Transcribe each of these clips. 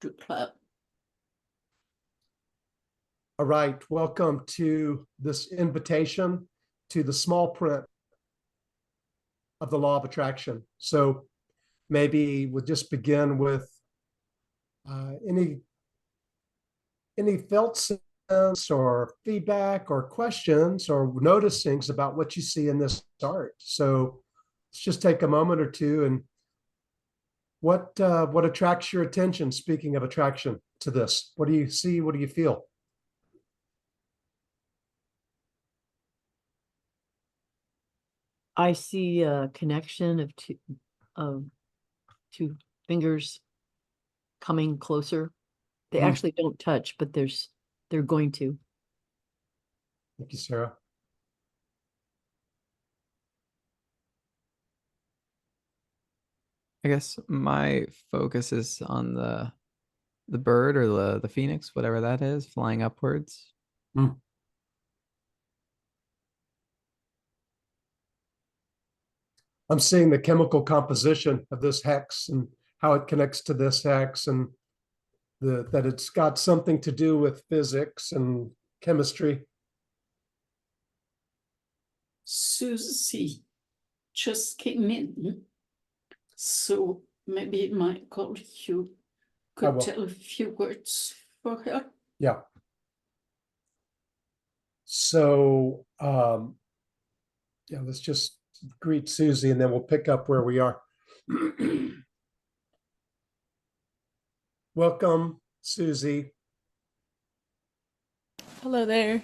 to clap. All right, welcome to this invitation to the small print of the law of attraction. So maybe we'll just begin with any felt sense or feedback or questions or noticings about what you see in this art. So let's just take a moment or two. And what attracts your attention, speaking of attraction, to this? What do you see? What do you feel? I see a connection of two fingers coming closer. They actually don't touch, but they're going to. Thank you, Sarah. I guess my focus is on the bird or the phoenix, whatever that is, flying upwards. I'm seeing the chemical composition of this hex and how it connects to this hex, and that it's got something to do with physics and chemistry. Susie just came in, so maybe Michael, you could tell a few words for her. Yeah. So, yeah, let's just greet Susie and then we'll pick up where we are. Welcome, Susie. Hello there.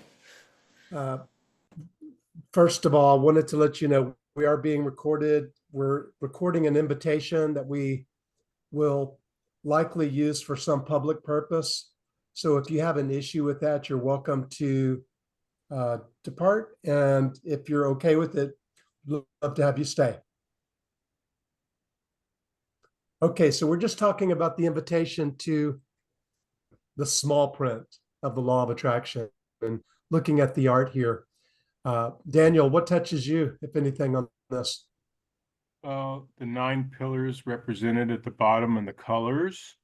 First of all, I wanted to let you know we are being recorded. We're recording an invitation that we will likely use for some public purpose. So if you have an issue with that, you're welcome to depart. And if you're okay with it, we'd love to have you stay. Okay, so we're just talking about the invitation to the small print of the law of attraction and looking at the art here. Daniel, what touches you, if anything, on this? The 9 pillars represented at the bottom and the colors.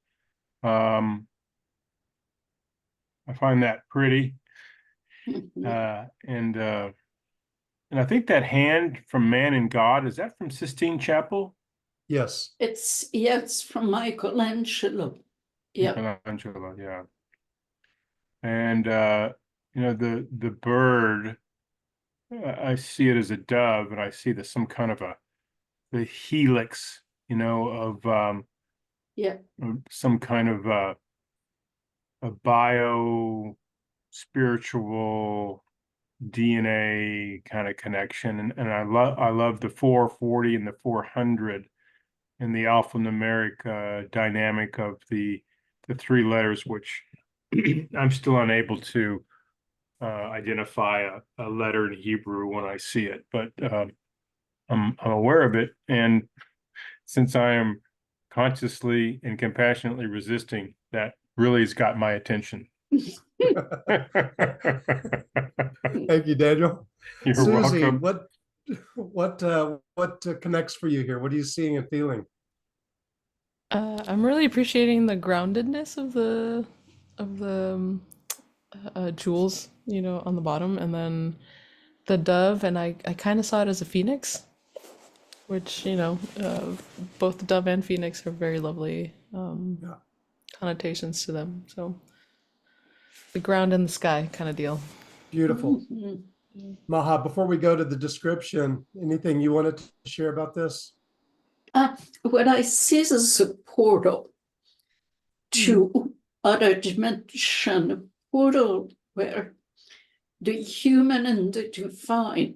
I find that pretty. And I think that hand from Man and God, is that from Sistine Chapel? Yes. It's from Michelangelo. Yeah. Michelangelo, yeah. And you know, the bird, I see it as a dove, and I see some kind of the helix, you know, of some kind of a bio spiritual DNA kind of connection, and I love the 440 and the 400 and the alphanumeric dynamic of the 3 letters, which I'm still unable to identify a letter in Hebrew when I see it, but I'm aware of it, and since I am consciously and compassionately resisting, that really has got my attention. Thank you, Daniel. You're Susie, welcome. what connects for you here? What are you seeing and feeling? I'm really appreciating the groundedness of the jewels, you know, on the bottom, and then the dove, and I kind of saw it as a phoenix, which, you know, both the dove and phoenix are very lovely connotations to them. So the ground in the sky kind of deal. Beautiful. Maha, before we go to the description, anything you wanted to share about this? What I see is a portal to other dimension, a portal where the human and the divine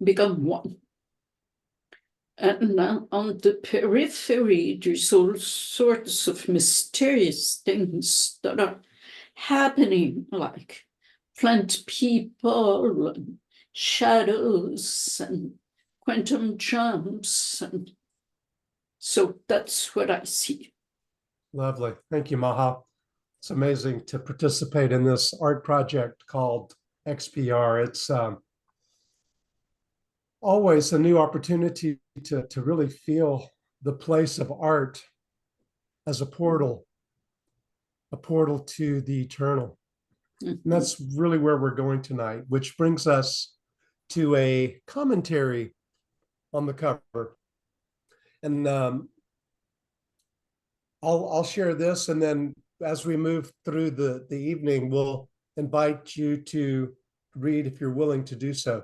become one. And on the periphery, there's all sorts of mysterious things that are happening, like plant people and shadows and quantum jumps. And so that's what I see. Lovely. Thank you, Maha. It's amazing to participate in this art project called XPR. It's always a new opportunity to really feel the place of art as a portal a portal to the eternal. Mhm. And that's really where we're going tonight, which brings us to a commentary on the cover. And I'll share this, and then as we move through the evening, we'll invite you to read if you're willing to do so.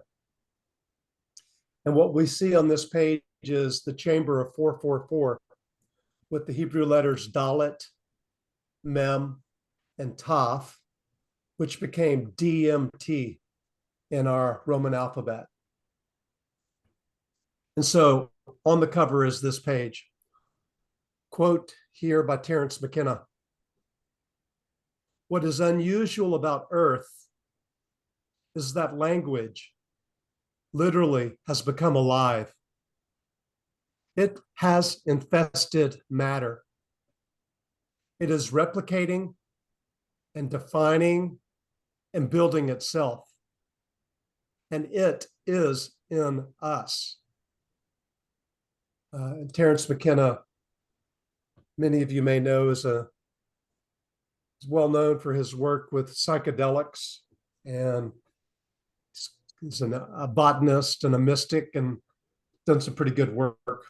And what we see on this page is the chamber of 444 with the Hebrew letters Dalet, Mem, and Taf, which became DMT in our Roman alphabet. And so on the cover is this page. Quote here by Terence McKenna. What is unusual about Earth is that language literally has become alive. It has infested matter. It is replicating and defining and building itself. And it is in us. Terence McKenna, many of you may know, is well known for his work with psychedelics, and he's a botanist and a mystic and done some pretty good work.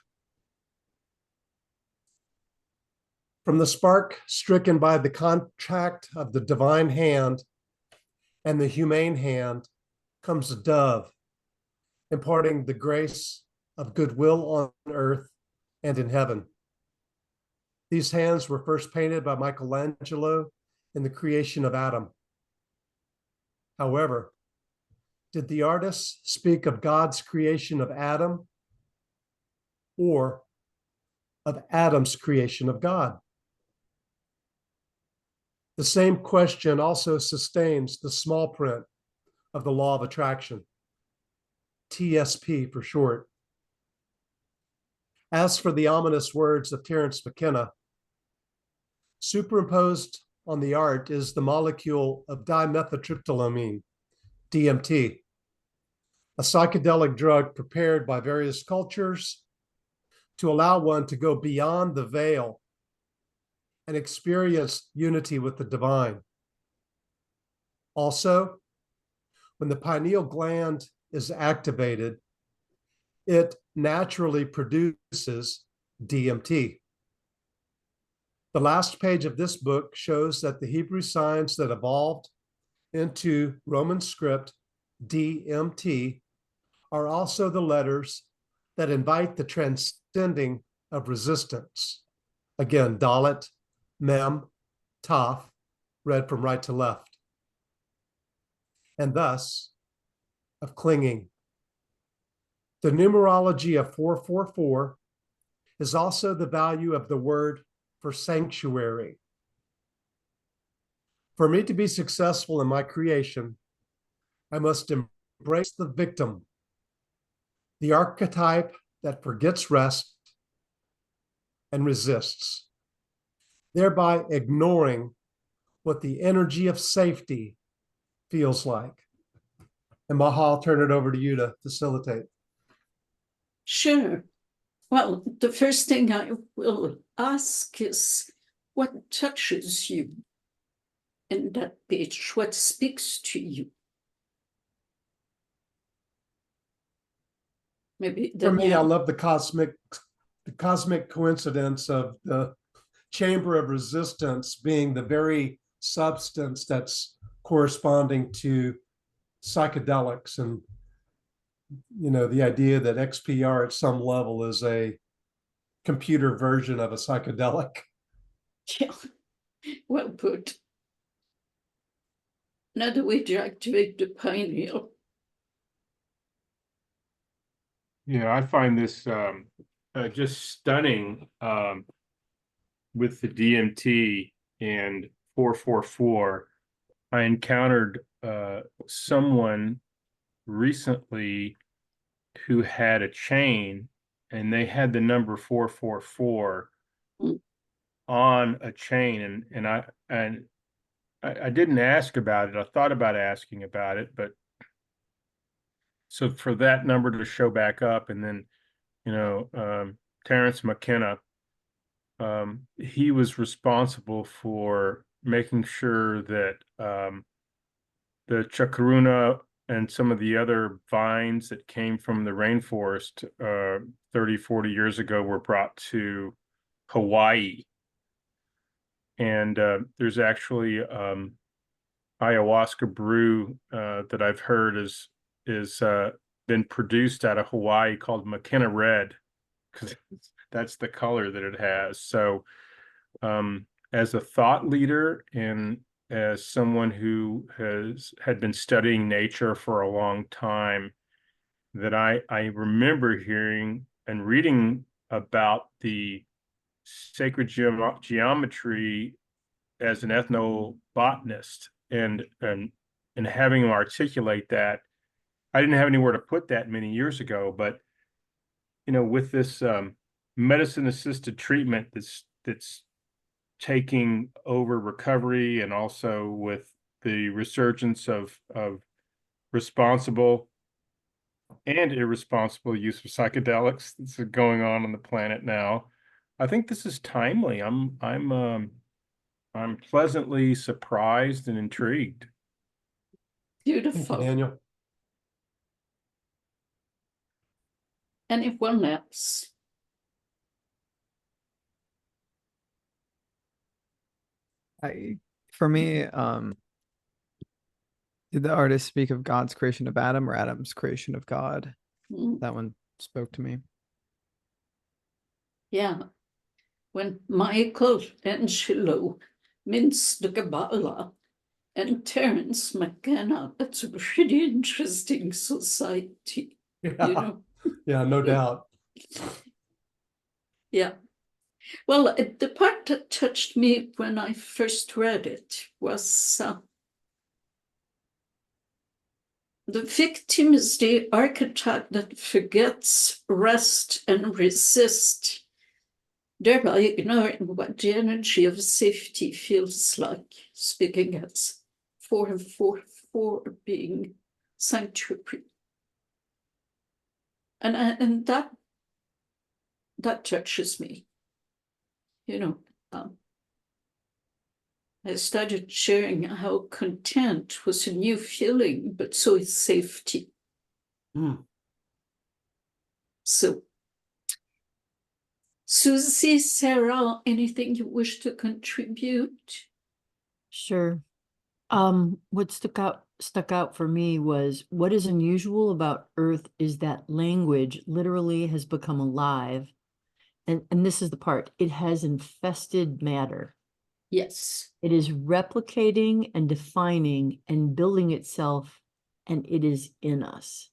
From the spark stricken by the contract of the divine hand and the humane hand comes a dove, imparting the grace of goodwill on earth and in heaven. These hands were first painted by Michelangelo in the creation of Adam. However, did the artist speak of God's creation of Adam or of Adam's creation of God? The same question also sustains the small print of the law of attraction, TSP for short. As for the ominous words of Terence McKenna, superimposed on the art is the molecule of dimethyltryptamine, DMT, a psychedelic drug prepared by various cultures to allow one to go beyond the veil and experience unity with the divine. Also, when the pineal gland is activated, it naturally produces DMT. The last page of this book shows that the Hebrew signs that evolved into Roman script, DMT, are also the letters that invite the transcending of resistance. Again, Dalet, Mem, Taf, read from right to left. And thus, of clinging. The numerology of 444 is also the value of the word for sanctuary. For me to be successful in my creation, I must embrace the victim, the archetype that forgets rest and resists, thereby ignoring what the energy of safety feels like. And Maha, I'll turn it over to you to facilitate. Sure. Well, the first thing I will ask is what touches you in that page? What speaks to you? Maybe For me, I Danielle. love the cosmic coincidence of the chamber of resistance being the very substance that's corresponding to psychedelics, and the idea that XPR at some level is a computer version of a psychedelic. Yeah, well put. Another way to activate the pineal. Yeah, I find this just stunning with the DMT and 444. I encountered someone recently who had a chain, and they had the number 444 on a chain, and I didn't ask about it. I thought about asking about it, but so for that number to show back up, and then Terence McKenna, he was responsible for making sure that the chacruna and some of the other vines that came from the rainforest 30, 40 years ago were brought to Hawaii. And there's actually ayahuasca brew that I've heard is been produced out of Hawaii called McKenna Red, because that's the color that it has. So as a thought leader and as someone who had been studying nature for a long time, that I remember hearing and reading about the sacred geometry as an ethnobotanist, and having him articulate that. I didn't have anywhere to put that many years ago, but with this medicine assisted treatment that's taking over recovery, and also with the resurgence of responsible and irresponsible use of psychedelics that's going on the planet now, I think this is timely. I'm pleasantly surprised and intrigued. Thank you, Beautiful. Daniel. Anyone else? For me, did the artist speak of God's creation of Adam or Adam's creation of God? Mm, That one spoke to me. yeah. When Michelangelo minced the Kabbalah and Terence McKenna, that's a pretty interesting society, you Yeah, know? yeah, no doubt. Yeah. Well, the part that touched me when I first read it was the victim is the archetype that forgets, rests, and resists, thereby ignoring what the energy of safety feels like, speaking as 444 being sanctuary. And that touches me. I started sharing how content was a new feeling, but so is safety. Mm. So, Susie, Sarah, anything you wish to contribute? Sure. What stuck out for me was what is unusual about Earth is that language literally has become alive. And this is the part, it has infested matter. Yes. It is replicating and defining and building itself, and it is in us.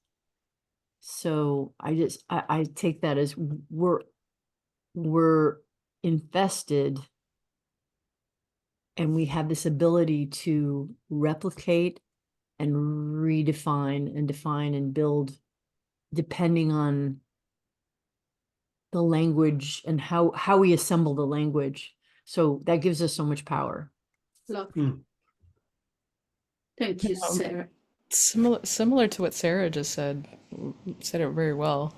So I take that as we're infested, and we have this ability to replicate and redefine and define and build depending on the language and how we assemble the language. So that gives us so much power. Lovely. Mm. Thank you, Sarah. Similar to what Sarah just said it very well.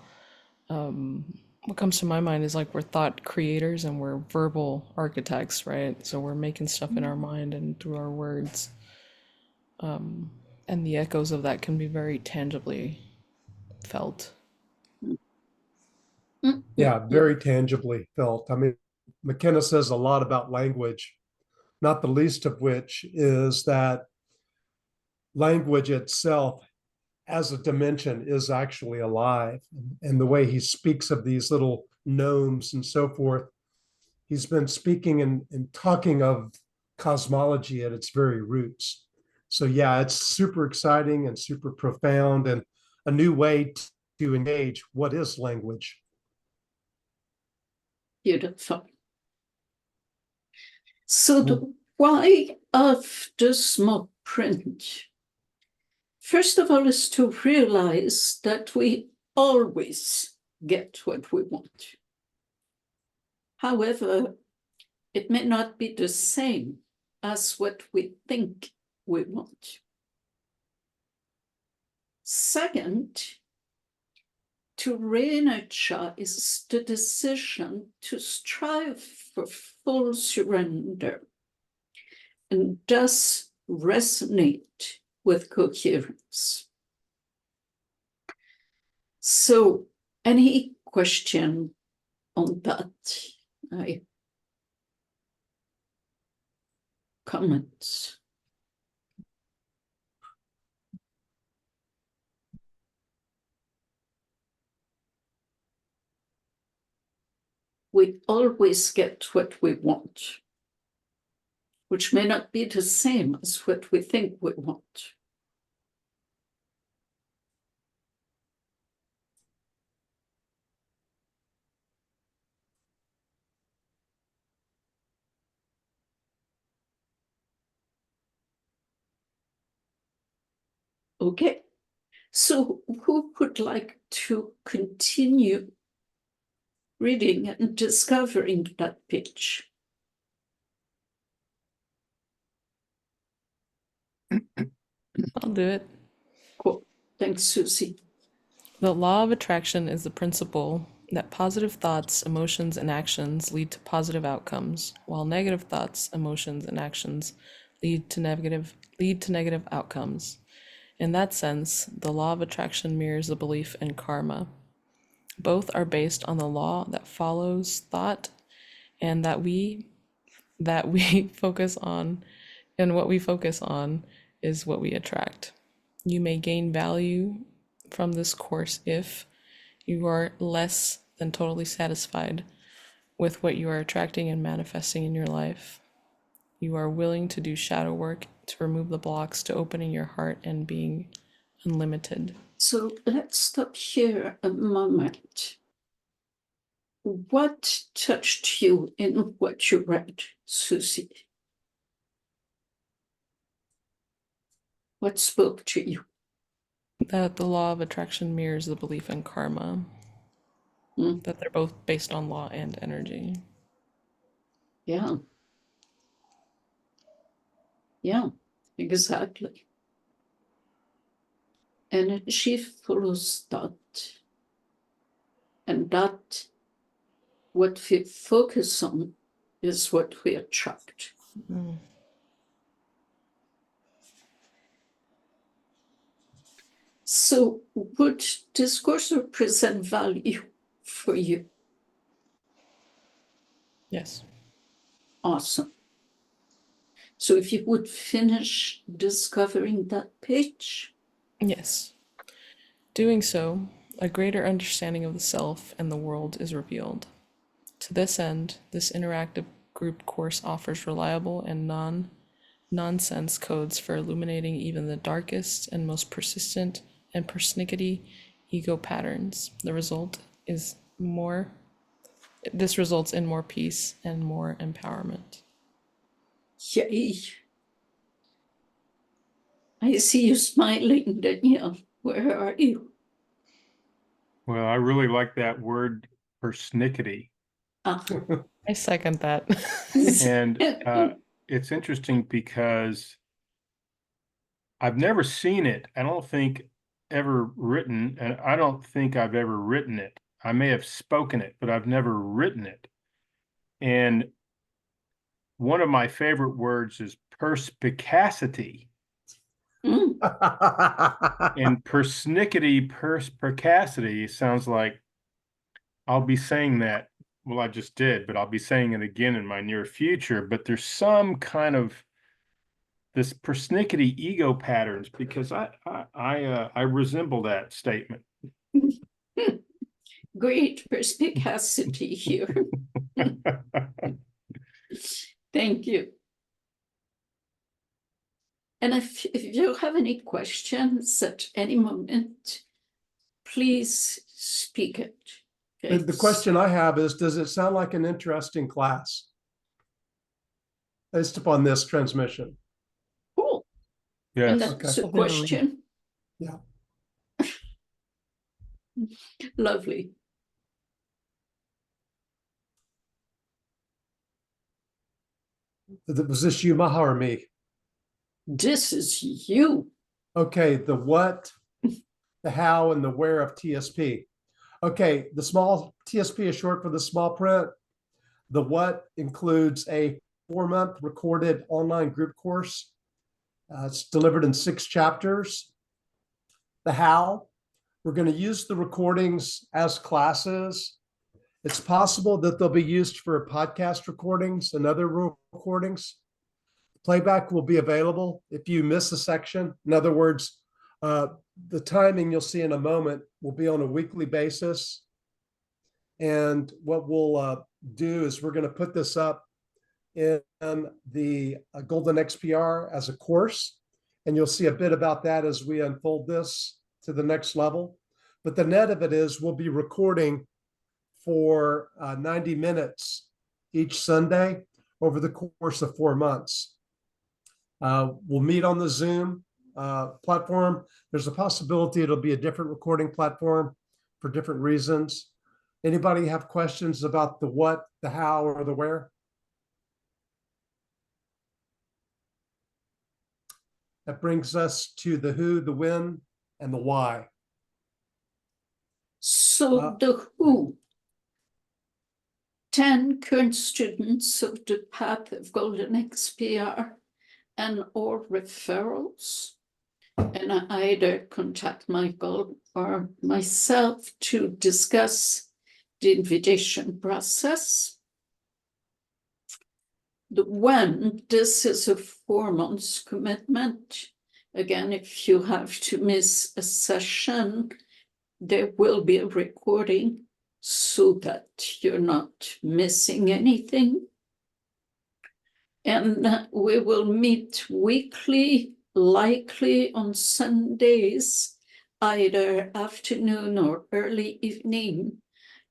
What comes to my mind is like we're thought creators and we're verbal architects, right? So we're making stuff in our mind and through our words. And the echoes of that can be very tangibly felt. Mm, Yeah, very tangibly felt. I mean, McKenna says a lot about language, not the least of which is that language itself as a dimension is actually alive. And the way he speaks of these little gnomes and so forth, he's been speaking and talking of cosmology at its very roots. So yeah, it's super exciting and super profound and a new way to engage what is language. Beautiful. So the why of the small print, first of all, is to realize that we always get what we want. However, it may not be the same as what we think we want. Second, to re-energize the decision to strive for full surrender and does resonate with coherence. So, any question on that? Comments? We always get what we want, which may not be the same as what we think we want. Okay, so who would like to continue reading and discovering that page? I'll do it. Cool. Thanks, Susie. The law of attraction is the principle that positive thoughts, emotions, and actions lead to positive outcomes, while negative thoughts, emotions, and actions lead to negative outcomes. In that sense, the law of attraction mirrors the belief in karma. Both are based on the law that follows thought, and that we focus on, and what we focus on is what we attract. You may gain value from this course if you are less than totally satisfied with what you are attracting and manifesting in your life. You are willing to do shadow work to remove the blocks to opening your heart and being unlimited. So let's stop here a moment. What touched you in what you read, Susie? What spoke to you? That the law of attraction mirrors the belief in karma. That they're both based on law and energy. Yeah. Yeah, exactly. Energy follows thought. And that, what we focus on, is what we attract. So would discourse represent value for you? Yes. Awesome. So if you would finish discovering that page. Yes. Doing so, a greater understanding of the self and the world is revealed. To this end, this interactive group course offers reliable and non-nonsense codes for illuminating even the darkest and most persistent and persnickety ego patterns. This results in more peace and more empowerment. Yay. I see you smiling, Danielle. Where are you? Well, I really like that word persnickety. I second that. And it's interesting because I've never seen it. I don't think ever written, and I don't think I've ever written it. I may have spoken it, but I've never written it. And one of my favorite words is perspicacity. And persnickety, perspicacity sounds like I'll be saying that. Well, I just did, but I'll be saying it again in my near future. But there's some kind of this persnickety ego patterns because I resemble that statement. Great perspicacity here. Thank you. And if you have any questions at any moment, please speak it. Okay? The question I have is, does it sound like an interesting class based upon this transmission? Cool. Yes. And that's Okay. a question. Yeah. Lovely. Was this you, Maha, or me? This is you. Okay, the what, the how, and the where of TSP. Okay, the small TSP is short for the small print. The what includes a 4-month recorded online group course. It's delivered in 6 chapters. The how, we're going to use the recordings as classes. It's possible that they'll be used for podcast recordings and other recordings. Playback will be available if you miss a section. In other words, the timing you'll see in a moment will be on a weekly basis. And what we'll do is we're going to put this up in the Golden XPR as a course. And you'll see a bit about that as we unfold this to the next level. But the net of it is we'll be recording for 90 minutes each Sunday over the course of 4 months. We'll meet on the Zoom platform. There's a possibility it'll be a different recording platform for different reasons. Anybody have questions about the what, the how, or the where? That brings us to the who, the when, and the why. So the who, 10 current students of the path of Golden XPR and or referrals, and I either contact Michael or myself to discuss the invitation process. The when, this is a 4 months commitment. Again, if you have to miss a session, there will be a recording so that you're not missing anything. And we will meet weekly, likely on Sundays, either afternoon or early evening.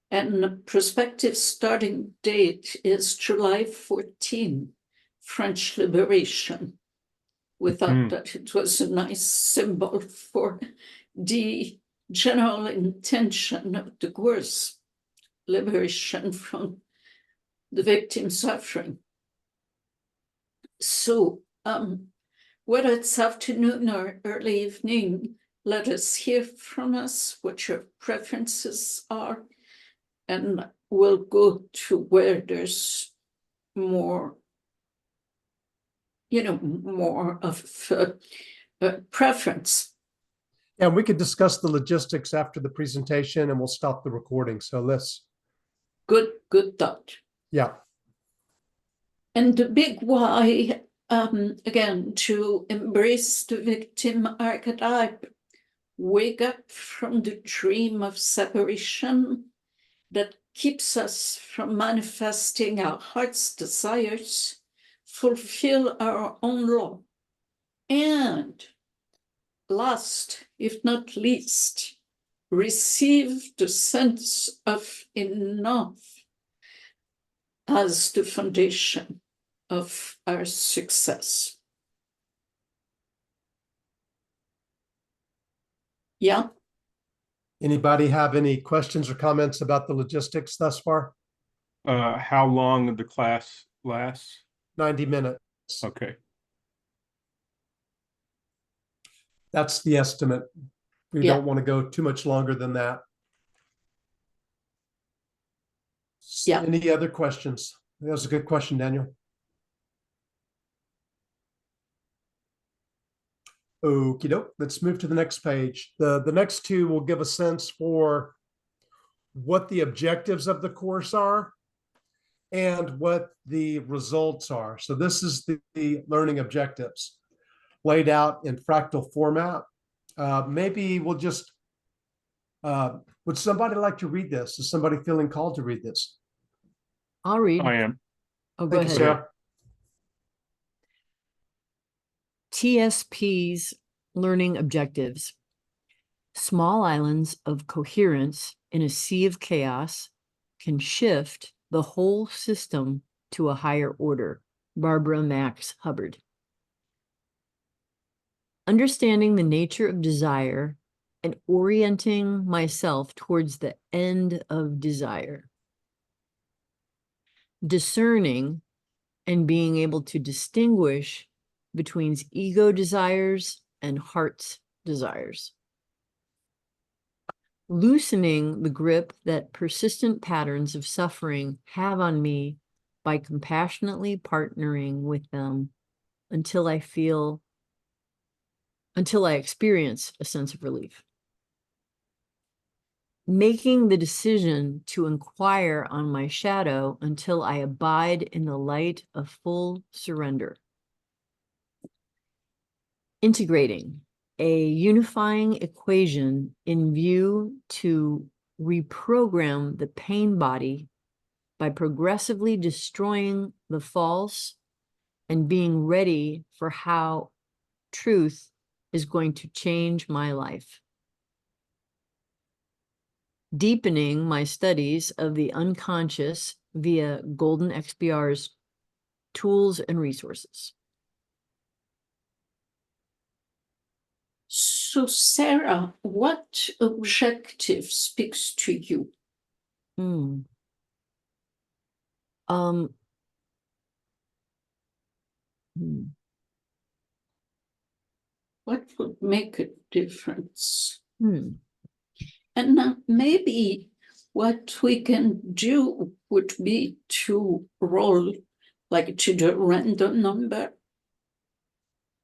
And the prospective starting date is July 14, French Liberation. We thought that it was a nice symbol for the general intention of the course, liberation from the victim suffering. So whether it's afternoon or early evening, let us hear from us what your preferences are, and we'll go to where there's more, more of a preference. And we could discuss the logistics after the presentation and we'll stop the recording. So let's. Good thought. Yeah. And the big why, again, to embrace the victim archetype, wake up from the dream of separation that keeps us from manifesting our heart's desires, fulfill our own law, and last, if not least, receive the sense of enough as the foundation of our success. Yeah. Anybody have any questions or comments about the logistics thus far? How long did the class last? 90 minutes. Okay. That's the estimate. We Yeah. don't want to go too much longer than that. Yeah. Any other questions? That was a good question, Daniel. Okie doke. Let's move to the next page. The next two will give a sense for what the objectives of the course are and what the results are. So this is the learning objectives laid out in fractal format. Maybe we'll just, would somebody like to read this? Is somebody feeling called to read this? I'll read. I am. Oh, go Thank you, ahead. Sarah. TSP's learning objectives. Small islands of coherence in a sea of chaos can shift the whole system to a higher order. Barbara Max Hubbard. Understanding the nature of desire and orienting myself towards the end of desire. Discerning and being able to distinguish between ego desires and heart's desires. Loosening the grip that persistent patterns of suffering have on me by compassionately partnering with them until I experience a sense of relief. Making the decision to inquire on my shadow until I abide in the light of full surrender. Integrating a unifying equation in view to reprogram the pain body by progressively destroying the false and being ready for how truth is going to change my life. Deepening my studies of the unconscious via Golden XPR's tools and resources. So, Sarah, what objective speaks to you? Hmm. What would make a difference? Hmm. And maybe what we can do would be to roll like to the random number.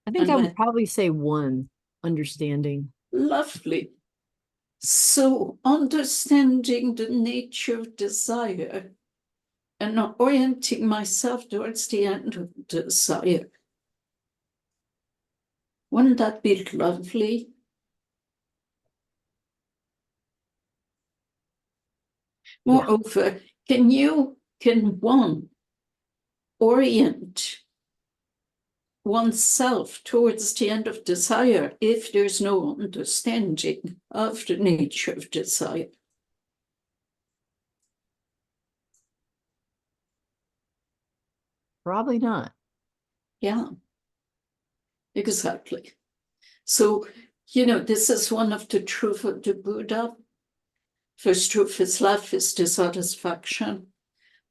I think I And would probably say 1, understanding. Lovely. So understanding the nature of desire and orienting myself towards the end of desire. Wouldn't that be lovely? Moreover, can one orient oneself towards the end of desire if there's no understanding of the nature of desire? Probably not. Yeah, exactly. So, this is one of the truths of the Buddha. First truth is life is dissatisfaction.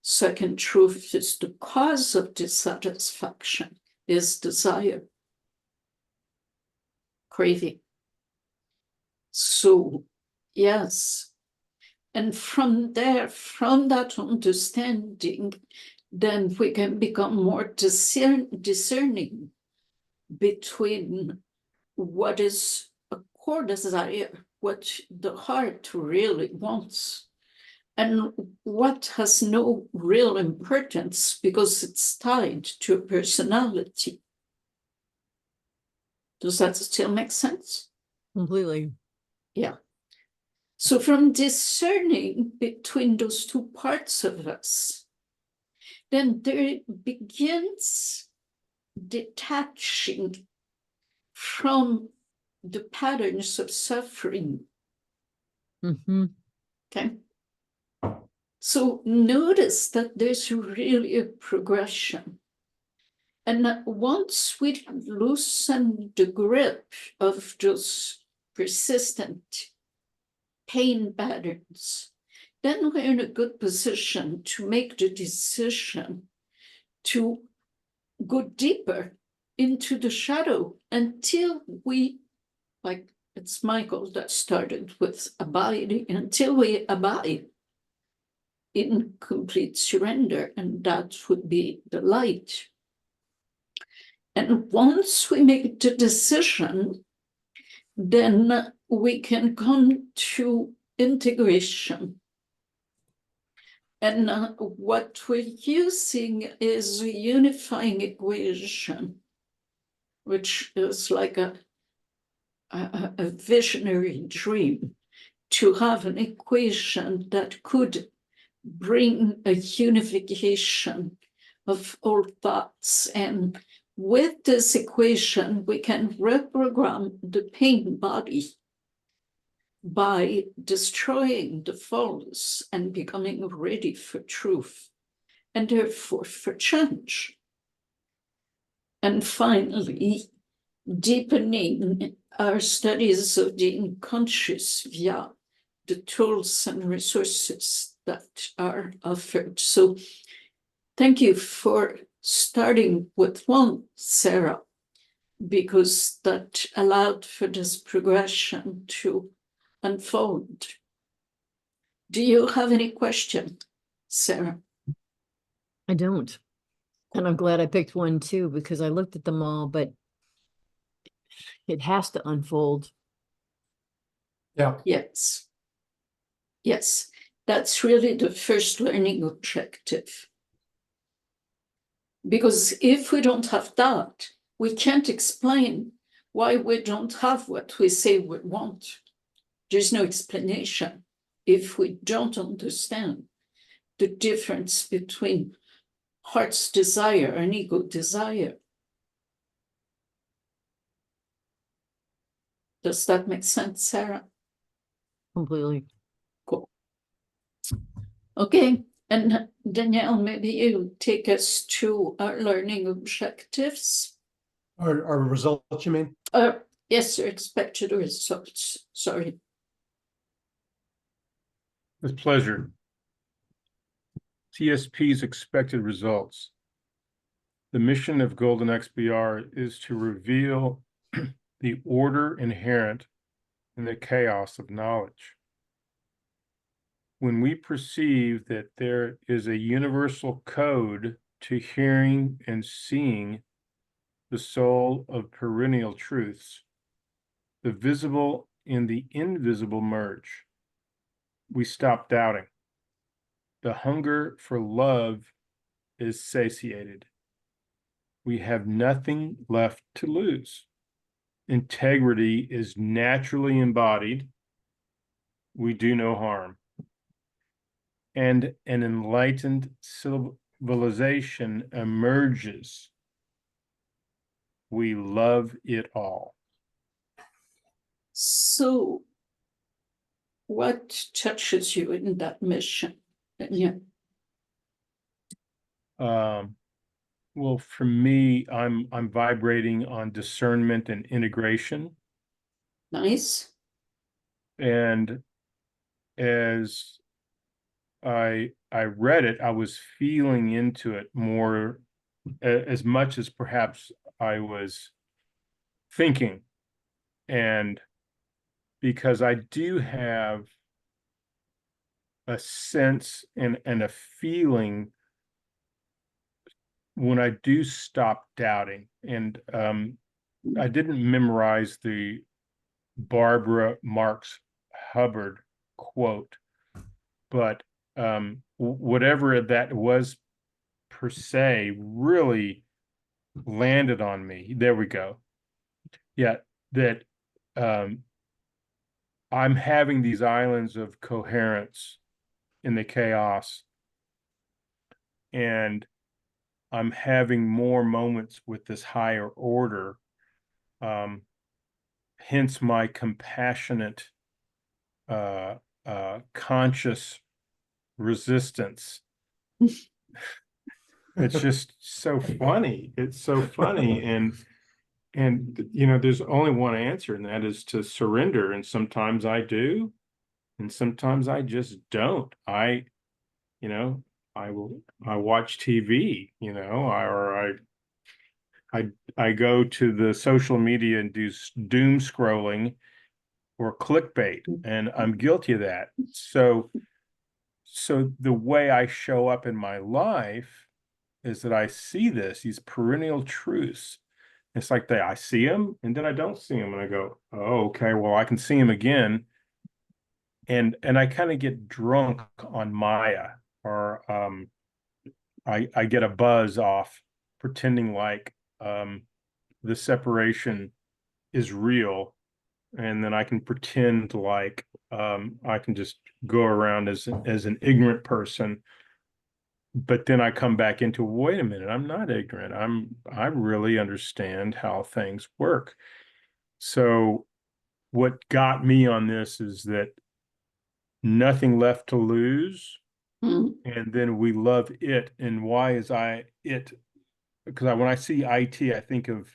Second truth is the cause of dissatisfaction is desire, craving. So, yes. And from that understanding, then we can become more discerning between what is a core desire, what the heart really wants, and what has no real importance because it's tied to a personality. Does that still make sense? Completely. Yeah. So from discerning between those two parts of us, then there begins detaching from the patterns of suffering. Mm-hmm. Okay. So notice that there's really a progression. And that once we loosen the grip of those persistent pain patterns, then we're in a good position to make the decision to go deeper into the shadow until we, like it's Michael that started with abiding, until we abide in complete surrender, and that would be the light. And once we make the decision, then we can come to integration. And what we're using is a unifying equation, which is like a visionary dream, to have an equation that could bring a unification of all thoughts. And with this equation, we can reprogram the pain body by destroying the false and becoming ready for truth, and therefore for change. And finally, deepening our studies of the unconscious via the tools and resources that are offered. So thank you for starting with 1, Sarah, because that allowed for this progression to unfold. Do you have any question, Sarah? I don't. And I'm glad I picked one too, because I looked at them all, but it has to unfold. Yeah. Yes. Yes, that's really the first learning objective. Because if we don't have that, we can't explain why we don't have what we say we want. There's no explanation if we don't understand the difference between heart's desire and ego desire. Does that make sense, Sarah? Completely. Cool. Okay, and Danielle, maybe you take us to our learning objectives. Our results, you mean? Yes, your expected results. Sorry. With pleasure. TSP's expected results. The mission of Golden XPR is to reveal the order inherent in the chaos of knowledge. When we perceive that there is a universal code to hearing and seeing the soul of perennial truths, the visible and the invisible merge, we stop doubting. The hunger for love is satiated. We have nothing left to lose. Integrity is naturally embodied. We do no harm. And an enlightened civilization emerges. We love it all. So, what touches you in that mission? Yeah. Well, for me, I'm vibrating on discernment and integration. Nice. And as I read it, I was feeling into it more, as much as perhaps I was thinking. And because I do have a sense and a feeling when I do stop doubting. And I didn't memorize the Barbara Marx Hubbard quote, but whatever that was per se really landed on me. There we go. Yeah, that I'm having these islands of coherence in the chaos, and I'm having more moments with this higher order. Hence my compassionate, conscious resistance. It's just so funny. It's so funny. And you know, there's only one answer, and that is to surrender. And sometimes I do, and sometimes I just don't. I watch TV, you know, I go to the social media and do doom scrolling or clickbait, and I'm guilty of that. So the way I show up in my life is that I see these perennial truths. It's like I see them and then I don't see them, and I go, oh, okay, well, I can see them again. And I kind of get drunk on Maya, or I get a buzz off pretending like the separation is real, and then I can pretend like I can just go around as an ignorant person. But then I come back into, wait a minute, I'm not ignorant. I really understand how things work. So what got me on this is that nothing left to lose. Mm. And then we love it. And why is it? Because when I see IT, I think of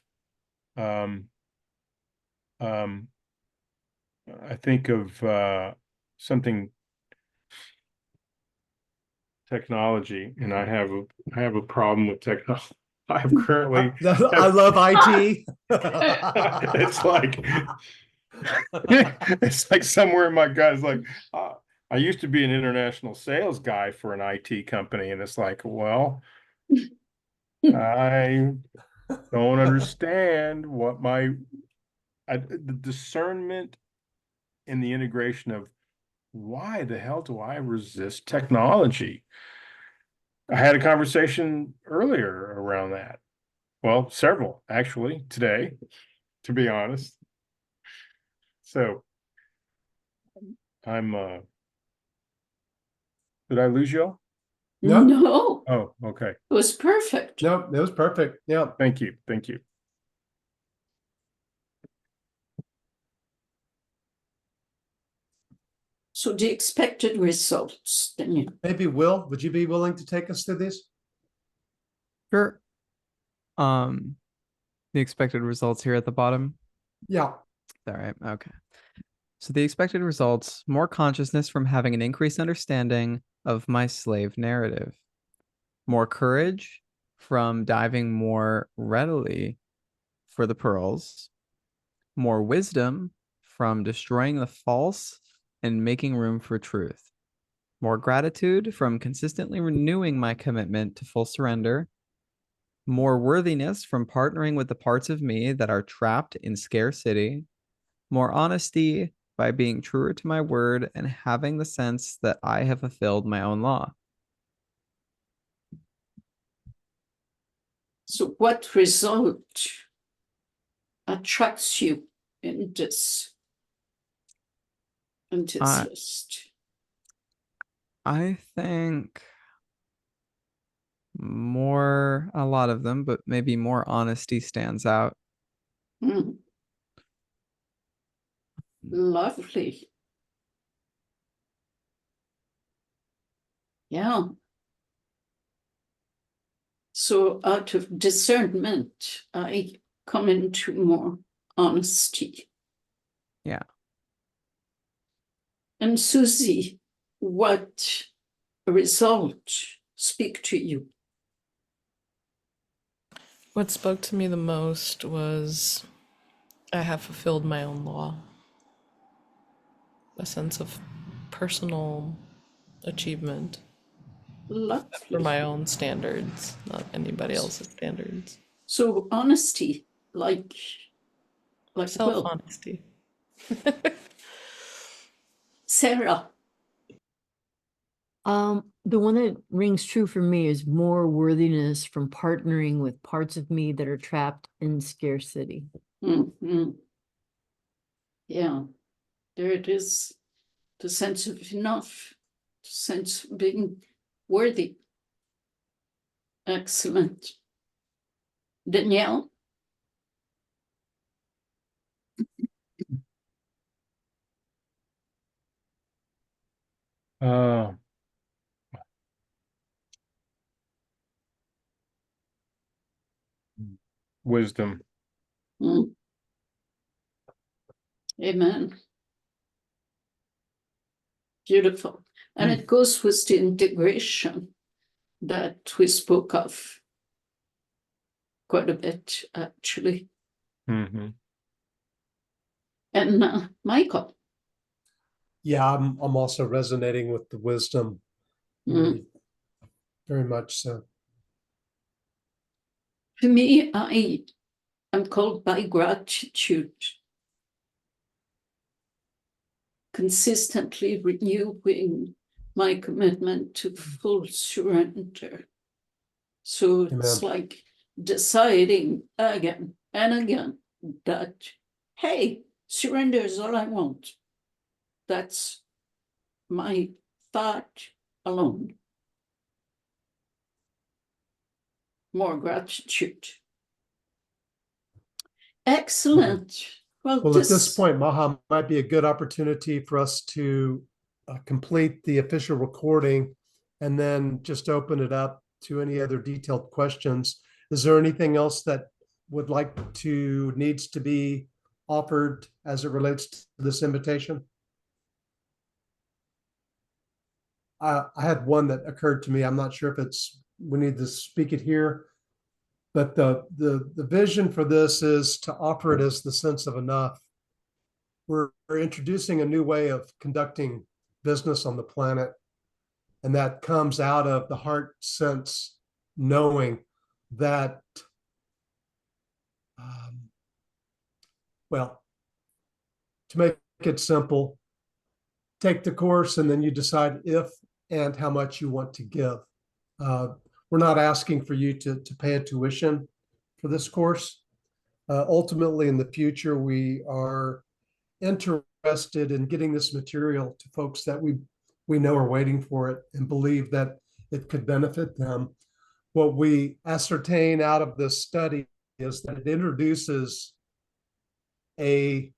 something technology, and I have a problem with technology. I have currently I love IT. it's like somewhere in my gut is like, I used to be an international sales guy for an IT company, and it's like, well, I don't understand what the discernment and the integration of why the hell do I resist technology? I had a conversation earlier around that. Well, several actually today, to be honest. So I'm did I lose you? No. No, Oh, okay. it was perfect. No, it was perfect. Yeah. Thank you. Thank you. So the expected results, Daniel. Maybe Will, would you be willing to take us through these? Sure. The expected results here at the bottom. Yeah. All right. Okay. So the expected results, more consciousness from having an increased understanding of my slave narrative, more courage from diving more readily for the pearls, more wisdom from destroying the false and making room for truth, more gratitude from consistently renewing my commitment to full surrender, more worthiness from partnering with the parts of me that are trapped in scarcity, more honesty by being truer to my word and having the sense that I have fulfilled my own law. So what result attracts you in this list? I think a lot of them, but maybe more honesty stands out. Lovely. Yeah. So out of discernment, I come into more honesty. Yeah. And Susie, what result speak to you? What spoke to me the most was I have fulfilled my own law. A sense of personal achievement for Lovely. my own standards, not anybody else's standards. So honesty, like Will. Self-honesty. Sarah. The one that rings true for me is more worthiness from partnering with parts of me that are trapped in scarcity. Mm-hmm. Yeah, there it is. The sense of enough, the sense of being worthy. Excellent. Danielle? Wisdom. Amen. Beautiful. And it goes with the integration that we spoke of quite a bit, actually. Mm-hmm. And Michael? Yeah, I'm also resonating with the wisdom. Very much so. For me, I am called by gratitude. Consistently renewing my commitment to full surrender. So it's like deciding again and again that, hey, surrender is all I want. That's my thought alone. More gratitude. Excellent. Well, at this point, Maha, might be a good opportunity for us to complete the official recording and then just open it up to any other detailed questions. Is there anything else that needs to be offered as it relates to this invitation? I had one that occurred to me. I'm not sure if we need to speak it here, but the vision for this is to offer it as the sense of enough. We're introducing a new way of conducting business on the planet, and that comes out of the heart sense knowing that, well, to make it simple, take the course and then you decide if and how much you want to give. We're not asking for you to pay a tuition for this course. Ultimately, in the future, we are interested in getting this material to folks that we know are waiting for it and believe that it could benefit them. What we ascertain out of this study is that it introduces a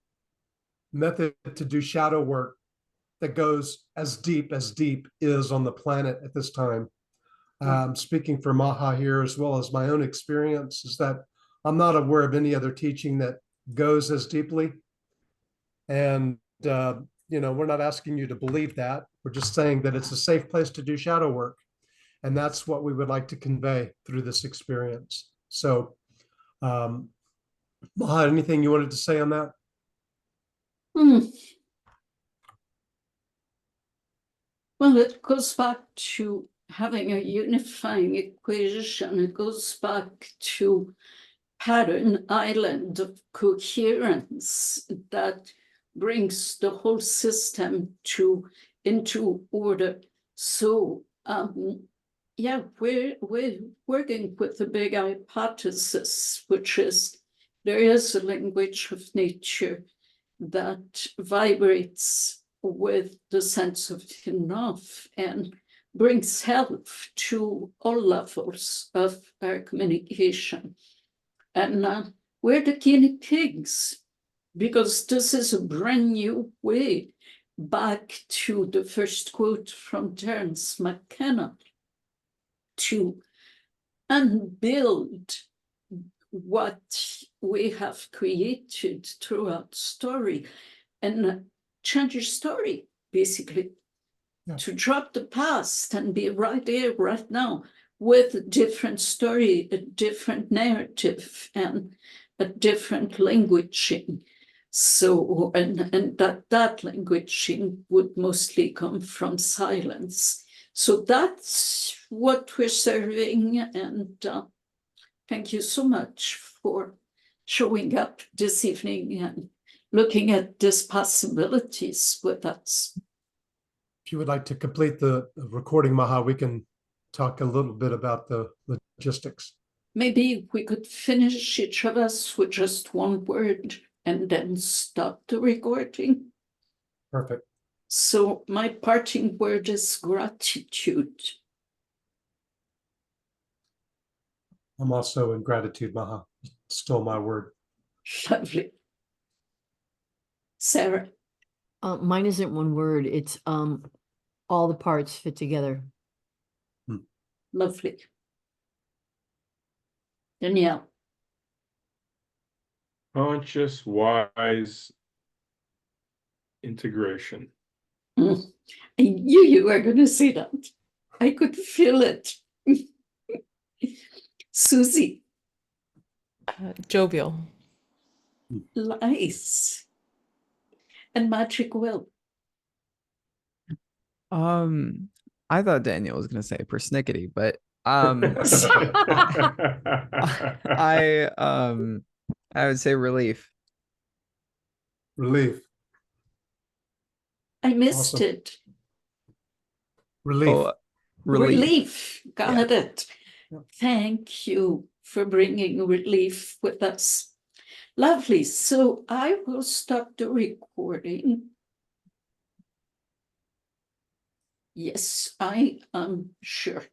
method to do shadow work that goes as deep is on the planet at this time. Speaking for Maha here, as well as my own experience, is that I'm not aware of any other teaching that goes as deeply. And, we're not asking you to believe that. We're just saying that it's a safe place to do shadow work. And that's what we would like to convey through this experience. So, Maha, anything you wanted to say on that? Well, it goes back to having a unifying equation. It goes back to pattern island of coherence that brings the whole system into order. So yeah, we're working with the big hypothesis, which is there is a language of nature that vibrates with the sense of enough and brings health to all levels of our communication. And we're the guinea pigs, because this is a brand new way, back to the first quote from Terence McKenna, to unbuild what we have created throughout story and change your story, basically. Yeah. To drop the past and be right here, right now, with a different story, a different narrative, and a different languaging. So, and that languaging would mostly come from silence. So that's what we're serving. And thank you so much for showing up this evening and looking at these possibilities with us. If you would like to complete the recording, Maha, we can talk a little bit about the logistics. Maybe we could finish each of us with just one word and then stop the recording. Perfect. So my parting word is gratitude. I'm also in gratitude, Maha. You stole my word. Lovely. Sarah? Mine isn't one word. It's all the parts fit together. Lovely. Danielle? Conscious, wise integration. I knew you were going to say that. I could feel it. Susie? Jovial. Nice. And Magic Will? I thought Daniel was gonna say persnickety, but I would say relief. Relief. I missed Awesome. it. Relief. Oh, relief. Got it. Yep. Thank you for bringing relief with us. Lovely. So I will stop the recording. Yes, I am sure.